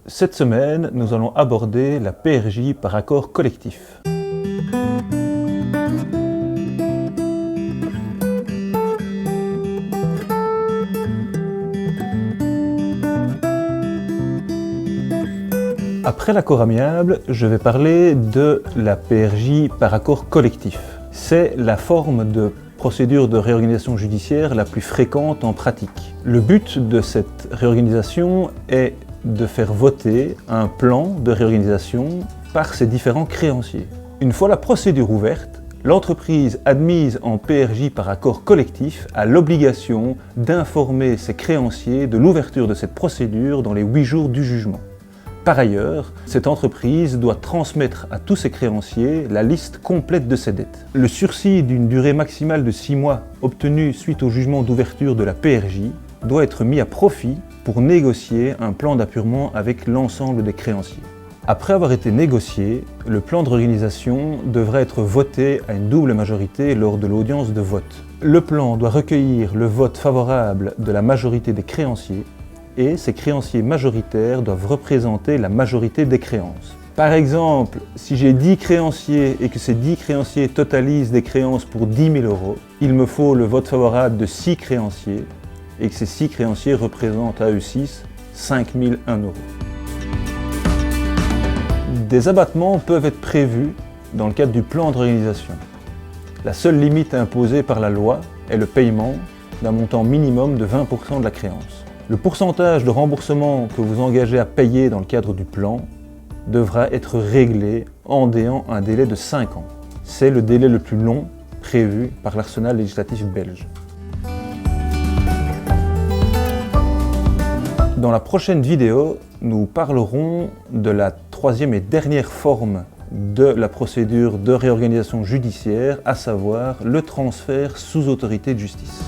Cette semaine, nous allons aborder la PRJ par accord collectif. Après l'accord amiable, je vais parler de la PRJ par accord collectif. C'est la forme de procédure de réorganisation judiciaire la plus fréquente en pratique. Le but de cette réorganisation est de faire voter un plan de réorganisation par ses différents créanciers. Une fois la procédure ouverte, l'entreprise admise en PRJ par accord collectif a l'obligation d'informer ses créanciers de l'ouverture de cette procédure dans les 8 jours du jugement. Par ailleurs, cette entreprise doit transmettre à tous ses créanciers la liste complète de ses dettes. Le sursis d'une durée maximale de 6 mois obtenu suite au jugement d'ouverture de la PRJ doit être mis à profit pour négocier un plan d'appurement avec l'ensemble des créanciers. Après avoir été négocié, le plan de réorganisation devra être voté à une double majorité lors de l'audience de vote. Le plan doit recueillir le vote favorable de la majorité des créanciers et ces créanciers majoritaires doivent représenter la majorité des créances. Par exemple, si j'ai 10 créanciers et que ces 10 créanciers totalisent des créances pour 10 000 €, il me faut le vote favorable de 6 créanciers et que ces 6 créanciers représentent à eux 6 5 001 €. Des abattements peuvent être prévus dans le cadre du plan de réorganisation. La seule limite imposée par la loi est le paiement d'un montant minimum de 20% de la créance. Le pourcentage de remboursement que vous engagez à payer dans le cadre du plan devra être réglé en déant un délai de 5 ans. C'est le délai le plus long prévu par l'arsenal législatif belge. Dans la prochaine vidéo, nous parlerons de la troisième et dernière forme de la procédure de réorganisation judiciaire, à savoir le transfert sous autorité de justice.